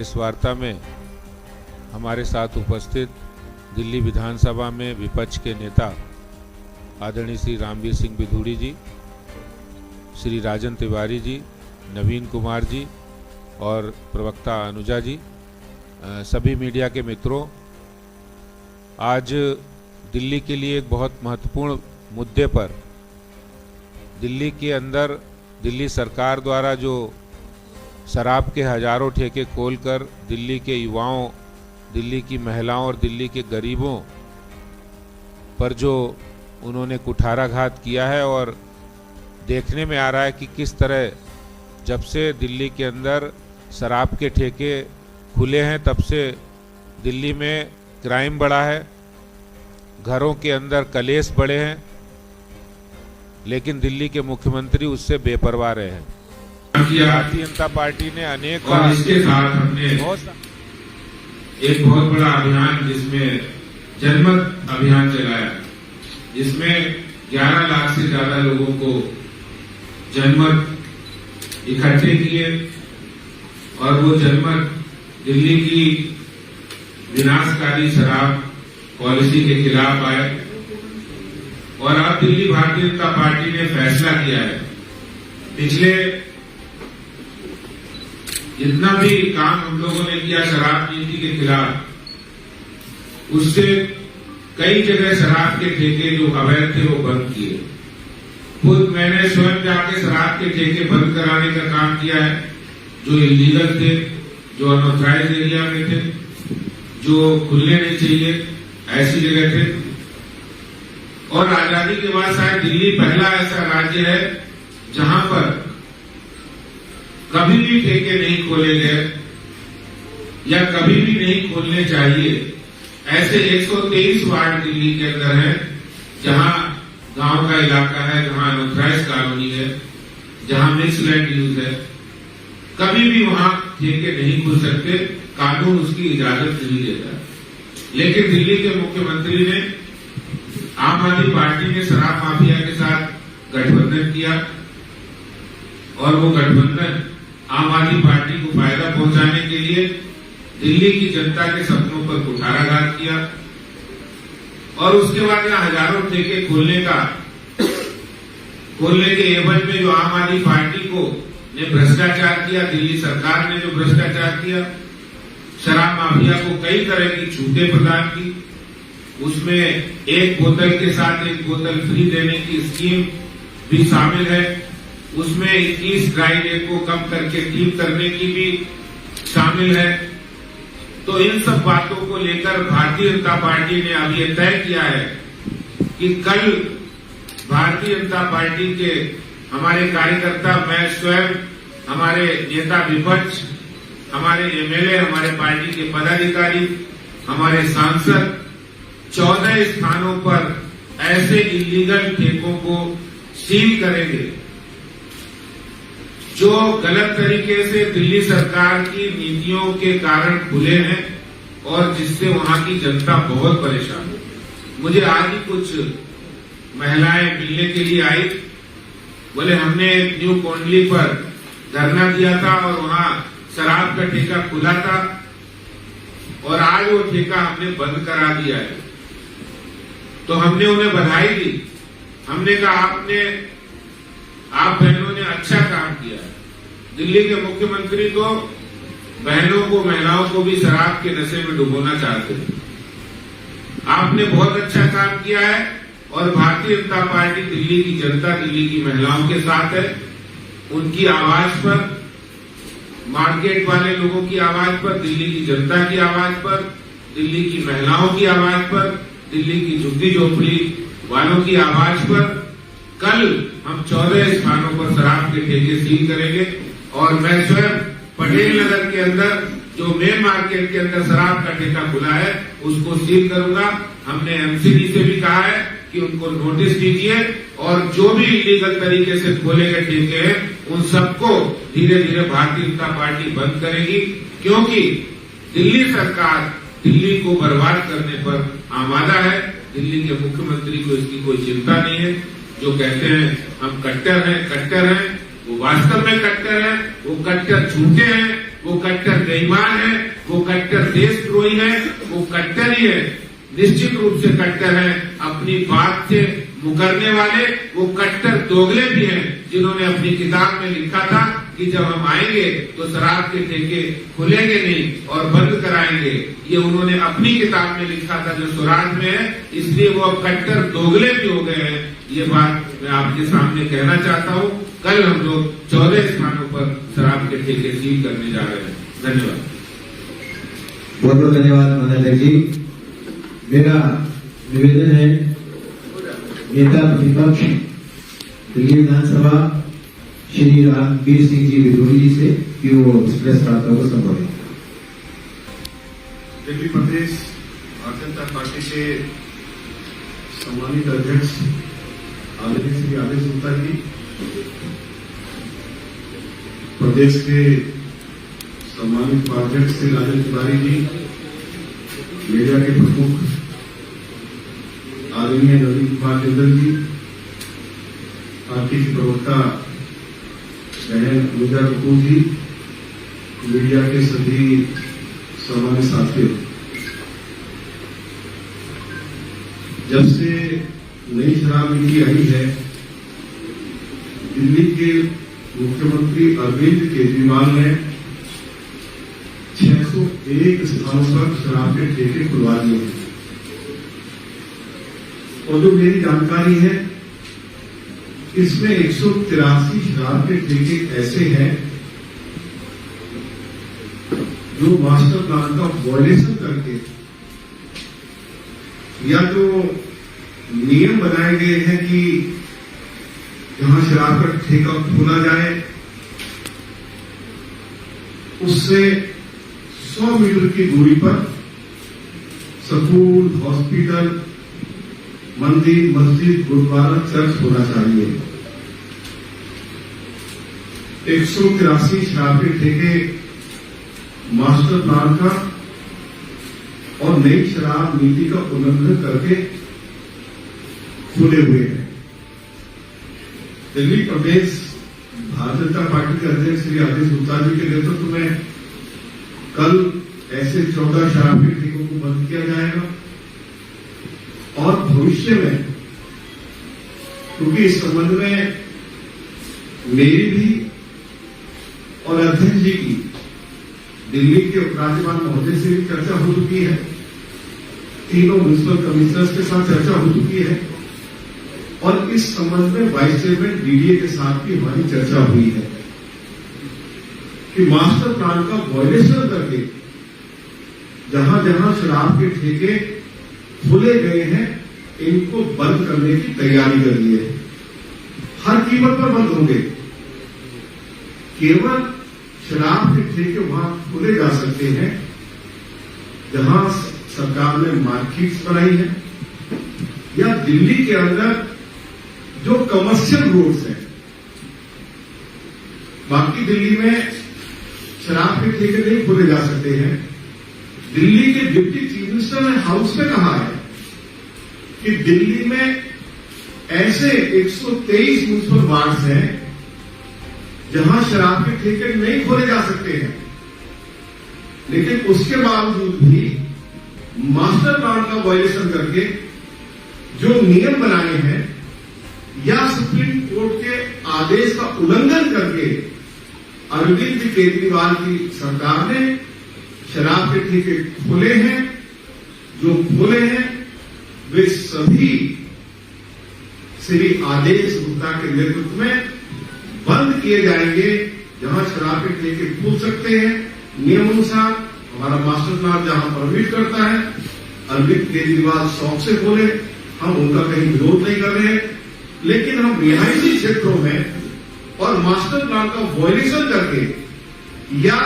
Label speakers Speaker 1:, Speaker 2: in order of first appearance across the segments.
Speaker 1: इस वार्ता में हमारे साथ उपस्थित दिल्ली विधानसभा में विपक्ष के नेता आदरणीय श्री रामवीर सिंह बिधूड़ी जी, श्री राजन तिवारी जी, नवीन कुमार जी और प्रवक्ता अनुजा जी, सभी मीडिया के मित्रों, आज दिल्ली के लिए एक बहुत महत्वपूर्ण मुद्दे पर दिल्ली के अंदर दिल्ली सरकार द्वारा जो शराब के हजारों ठेके खोलकर दिल्ली के युवाओं, दिल्ली की महिलाओं और दिल्ली के गरीबों पर जो उन्होंने कुठाराघात किया है, और देखने में आ रहा है कि किस तरह जब से दिल्ली के अंदर शराब के ठेके खुले हैं तब से दिल्ली में क्राइम बढ़ा है, घरों के अंदर कलेश बढ़े हैं, लेकिन दिल्ली के मुख्यमंत्री उससे बेपरवाह रहे हैं। भारतीय जनता पार्टी ने अनेक
Speaker 2: और इसके साथ हमने एक बहुत बड़ा अभियान जिसमें जनमत अभियान चलाया, जिसमें 11 लाख से ज्यादा लोगों को जनमत इकट्ठे किए और वो जनमत दिल्ली की विनाशकारी शराब पॉलिसी के खिलाफ आए। और अब दिल्ली भारतीय जनता पार्टी ने फैसला किया है, पिछले जितना भी काम हम लोगों ने किया शराब नीति के खिलाफ, उससे कई जगह शराब के ठेके जो अवैध थे वो बंद किए। खुद मैंने स्वयं जाके शराब के ठेके बंद कराने का काम किया है, जो इलीगल थे, जो अनऑथराइज्ड एरिया में थे, जो खुलने नहीं चाहिए ऐसी जगह थे। और आजादी के बाद शायद दिल्ली पहला ऐसा राज्य है जहां पर कभी भी ठेके नहीं खोले गए या कभी भी नहीं खोलने चाहिए। ऐसे 123 वार्ड दिल्ली के अंदर है जहां गांव का इलाका है, जहां अनऑथराइज्ड कॉलोनी है, जहां मिक्स लैंड यूज है, कभी भी वहां ठेके नहीं खुल सकते, कानून उसकी इजाजत नहीं देता। लेकिन दिल्ली के मुख्यमंत्री ने, आम आदमी पार्टी ने शराब माफिया के साथ गठबंधन किया और वो गठबंधन आम आदमी पार्टी को फायदा पहुंचाने के लिए दिल्ली की जनता के सपनों पर कुठाराघात किया। और उसके बाद यहाँ हजारों ठेके खोलने के एवज में जो आम आदमी पार्टी को ने भ्रष्टाचार किया, दिल्ली सरकार ने जो भ्रष्टाचार किया, शराब माफिया को कई तरह की छूटें प्रदान की, उसमें एक बोतल के साथ एक बोतल फ्री देने की स्कीम भी शामिल है, उसमें 21 ड्राई डे को कम करके 3 करने की भी शामिल है। तो इन सब बातों को लेकर भारतीय जनता पार्टी ने अब ये तय किया है कि कल भारतीय जनता पार्टी के हमारे कार्यकर्ता, मैं स्वयं, हमारे नेता विपक्ष, हमारे एमएलए, हमारे पार्टी के पदाधिकारी, हमारे सांसद 14 स्थानों पर ऐसे इलीगल ठेकों को सील करेंगे जो गलत तरीके से दिल्ली सरकार की नीतियों के कारण खुले हैं और जिससे वहां की जनता बहुत परेशान है। मुझे आज ही कुछ महिलाएं मिलने के लिए आई, बोले हमने न्यू कोंडली पर धरना दिया था और वहां शराब का ठेका खुला था और आज वो ठेका हमने बंद करा दिया है। तो हमने उन्हें बधाई दी, हमने कहा आप बहनों ने अच्छा काम किया है। दिल्ली के मुख्यमंत्री तो बहनों को, महिलाओं को भी शराब के नशे में डुबोना चाहते हैं। आपने बहुत अच्छा काम किया है और भारतीय जनता पार्टी दिल्ली की जनता, दिल्ली की महिलाओं के साथ है। उनकी आवाज पर, मार्केट वाले लोगों की आवाज पर, दिल्ली की जनता की आवाज पर, दिल्ली की महिलाओं की आवाज पर, दिल्ली की झुग्गी झोपड़ी वालों की आवाज पर कल हम 14 स्थानों पर शराब के ठेके सील करेंगे। और मैं स्वयं पटेल नगर के अंदर जो मेन मार्केट के अंदर शराब का ठेका खुला है उसको सील करूंगा। हमने एमसीडी से भी कहा है कि उनको नोटिस दीजिए और जो भी इलीगल तरीके से खोले गए ठेके हैं उन सबको धीरे धीरे भारतीय जनता पार्टी बंद करेगी, क्योंकि दिल्ली सरकार दिल्ली को बर्बाद करने पर आमादा है। दिल्ली के मुख्यमंत्री को इसकी कोई चिंता नहीं है। जो कहते हैं हम कट्टर हैं, वो वास्तव में कट्टर हैं, वो कट्टर झूठे हैं। वो कट्टर बेईमान है, वो कट्टर देशद्रोही है, वो कट्टर ही है, निश्चित रूप से कट्टर है। अपनी बात से मुकरने वाले वो कट्टर दोगले भी हैं, जिन्होंने अपनी किताब में लिखा था कि जब हम आएंगे तो शराब के ठेके खुलेंगे नहीं और बंद कराएंगे। ये उन्होंने अपनी किताब में लिखा था जो स्वराज में है, इसलिए वो अब कट्टर दोगले भी हो गए हैं। ये बात मैं आपके सामने कहना चाहता हूँ। कल हम लोग 14 स्थानों पर शराब के ठेके सील करने जा रहे हैं। धन्यवाद।
Speaker 3: बहुत बहुत धन्यवाद माननीय जी। मेरा निवेदन है नेता प्रतिपक्ष दिल्ली विधानसभा श्री रामवीर सिंह जी विधूड़ी जी से कि वो प्रेस वार्ता को संबोधित।
Speaker 4: दिल्ली प्रदेश भारतीय जनता पार्टी के सम्मानित अध्यक्ष आदरणीय श्री आदेश गुप्ता जी, प्रदेश के सम्मानित उपाध्यक्ष श्री राजन तिवारी जी, मीडिया के प्रमुख आदरणीय नवीन कुमार टंडन जी, पार्टी की प्रवक्ता बहन अनुजा कपूर जी, मीडिया के सभी सम्मानित साथियों, जब से नई शराब नीति आई है, दिल्ली के मुख्यमंत्री अरविंद केजरीवाल ने 601 स्थानों पर शराब के ठेके खुलवा दिए हैं। और जो मेरी जानकारी है, इसमें 183 शराब के ठेके ऐसे हैं जो मास्टर प्लान का वायलेशन करके या जो नियम बनाए गए हैं कि जहां शराब का ठेका खोला जाए उससे 100 मीटर की दूरी पर स्कूल, हॉस्पिटल, मंदिर, मस्जिद, गुरुद्वारा, चर्च होना चाहिए। 183 शराब के ठेके मास्टर प्लान का और नई शराब नीति का उल्लंघन करके खुले हुए हैं। दिल्ली प्रदेश भारतीय जनता पार्टी के अध्यक्ष श्री आदेश गुप्ता जी के नेतृत्व में कल ऐसे 14 शराब के ठेकों को बंद किया जाएगा और भविष्य में, क्योंकि इस संबंध में मेरी भी और अध्यक्ष जी की दिल्ली के उपराज्यपाल महोदय से भी चर्चा हो चुकी है, तीनों म्युनिसिपल कमिश्नर्स के साथ चर्चा हो चुकी है और इस संबंध में वाइस चेयरमैन डीडीए के साथ भी हमारी चर्चा हुई है कि मास्टर प्लान का वायलेशन करके जहां जहां शराब के ठेके खुले गए हैं, इनको बंद करने की तैयारी कर ली है। हर कीमत पर बंद होंगे। केवल शराब के ठेके वहां खुले जा सकते हैं जहां सरकार ने मार्केट्स बनाई है या दिल्ली के अंदर जो कमर्शियल रोड्स हैं। बाकी दिल्ली में शराब के ठेके नहीं खोले जा सकते हैं। दिल्ली के डिप्टी चीफ मिनिस्टर ने हाउस में कहा है कि दिल्ली में ऐसे 123 म्युनिसिपल वार्ड्स हैं जहां शराब के ठेके नहीं खोले जा सकते हैं, लेकिन उसके बावजूद भी मास्टर प्लान का वायलेशन करके जो नियम बनाए हैं या सुप्रीम कोर्ट के आदेश का उल्लंघन करके अरविंद केजरीवाल की सरकार ने शराब के ठेके खोले हैं। जो खोले हैं वे सभी श्री आदेश गुप्ता के नेतृत्व में बंद किए जाएंगे। जहां शराब के ठेके खुल सकते हैं नियमानुसार, हमारा मास्टर प्लान जहां परमिट करता है, अरविंद केजरीवाल शौक से खोले, हम उनका कहीं विरोध नहीं कर रहे, लेकिन हम रिहायशी क्षेत्रों में और मास्टर प्लान का वायलेशन करके या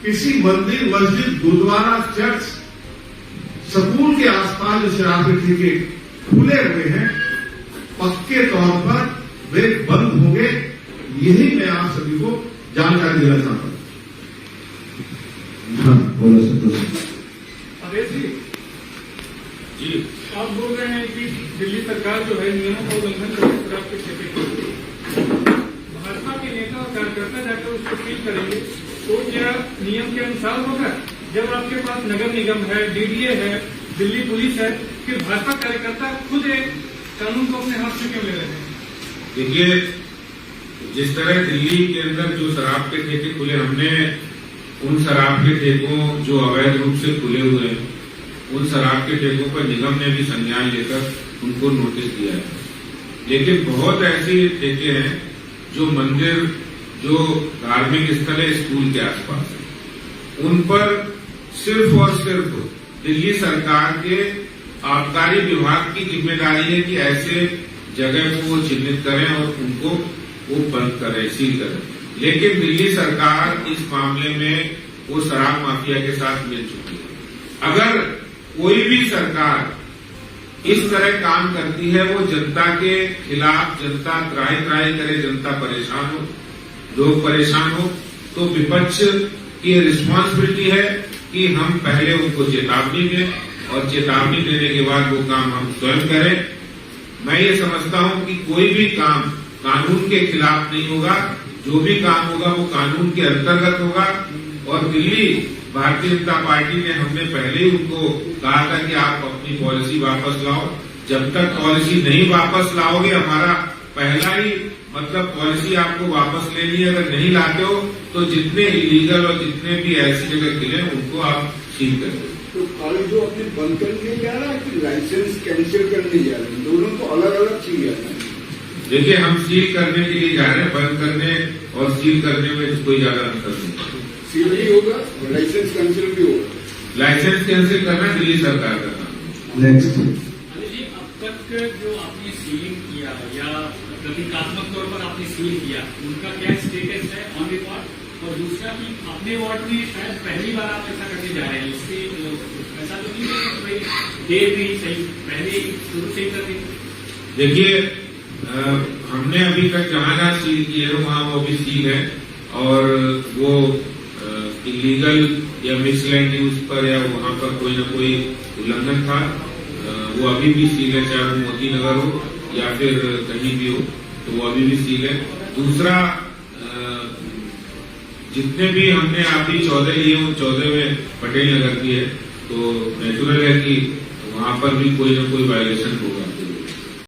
Speaker 4: किसी मंदिर, मस्जिद, गुरुद्वारा, चर्च, स्कूल के आसपास जो शराब के ठेके खुले हुए हैं, पक्के तौर पर वे बंद होंगे। यही मैं आप सभी को जानकारी देना चाहता हूं।
Speaker 3: हाँ, बोलो संतोष
Speaker 5: आदेश जी, आप बोल रहे हैं कि दिल्ली सरकार जो है नियमों का उल्लंघन करके शराब के ठेके, भाजपा के नेता और कार्यकर्ता जाकर उसको सील करेंगे, तो क्या नियम के अनुसार होगा? जब आपके पास नगर निगम है, डीडीए है, दिल्ली पुलिस है, फिर भाजपा कार्यकर्ता खुद एक कानून को अपने हाथ में क्यों ले रहे हैं?
Speaker 2: देखिए, जिस तरह दिल्ली के अंदर जो शराब के ठेके खुले, हमने उन शराब के ठेकों जो अवैध रूप से खुले हुए हैं, उन शराब के ठेकों पर निगम ने भी संज्ञान लेकर उनको नोटिस दिया है। लेकिन बहुत ऐसे ठेके हैं जो मंदिर, जो धार्मिक स्थल है, स्कूल के आसपास है, उन पर सिर्फ और सिर्फ दिल्ली सरकार के आबकारी विभाग की जिम्मेदारी है कि ऐसे जगह को वो चिन्हित करें और उनको वो बंद करें, सील करें। लेकिन दिल्ली सरकार इस मामले में वो शराब माफिया के साथ मिल चुकी है। अगर कोई भी सरकार इस तरह काम करती है, वो जनता के खिलाफ, जनता त्राही त्राही करे, जनता परेशान हो, लोग परेशान हो, तो विपक्ष की रिस्पांसिबिलिटी है कि हम पहले उनको चेतावनी दें और चेतावनी देने के बाद वो काम हम स्वयं करें। मैं ये समझता हूं कि कोई भी काम कानून के खिलाफ नहीं होगा, जो भी काम होगा वो कानून के अंतर्गत होगा। और दिल्ली भारतीय जनता पार्टी ने, हमने पहले ही उनको कहा था कि आप अपनी पॉलिसी वापस लाओ। जब तक पॉलिसी नहीं वापस लाओगे, हमारा पहला ही मतलब पॉलिसी आपको वापस लेनी है। अगर नहीं लाते हो तो जितने इलीगल और जितने भी ऐसी जगह खुले उनको आप सील कर दो।
Speaker 6: तो कॉलेज जो अपने बंद करने जा रहा है कि लाइसेंस कैंसिल करने जा रहे हैं, दोनों को अलग अलग चीज है।
Speaker 2: देखिए, हम सील करने के लिए जा रहे हैं, बंद करने और सील करने में कोई ज्यादा अंतर नहीं।
Speaker 6: सील भी होगा, लाइसेंस कैंसिल भी होगा।
Speaker 2: लाइसेंस कैंसिल करना दिल्ली सरकार का काम।
Speaker 3: नेक्स्ट।
Speaker 7: जी, अब तक जो आपने सीलिंग किया या प्रतीकात्मक तौर पर आपने सील किया, उनका क्या स्टेटस है ऑन रिकॉर्ड? और दूसरा कि अपने वार्ड में शायद पहली बार आप ऐसा करने जा रहे हैं, इससे ऐसा तो नहीं है कि देर नहीं, सही पहले शुरू से ही कर देंगे?
Speaker 2: देखिए, हमने अभी तक जहां जहां सील किए हैं वहां वो भी सील है, और वो इलीगल या मिसलैंड यूज पर या वहां पर कोई न कोई उल्लंघन था, वो अभी भी सील है, चाहे वो मोती नगर हो या फिर कहीं भी हो, तो वो अभी भी सील है। दूसरा, जितने भी हमने अभी 14 लिए, उन 14 में पटेल नगर की है, तो नेचुरल है कि वहां पर भी कोई न कोई वायलेशन होगा।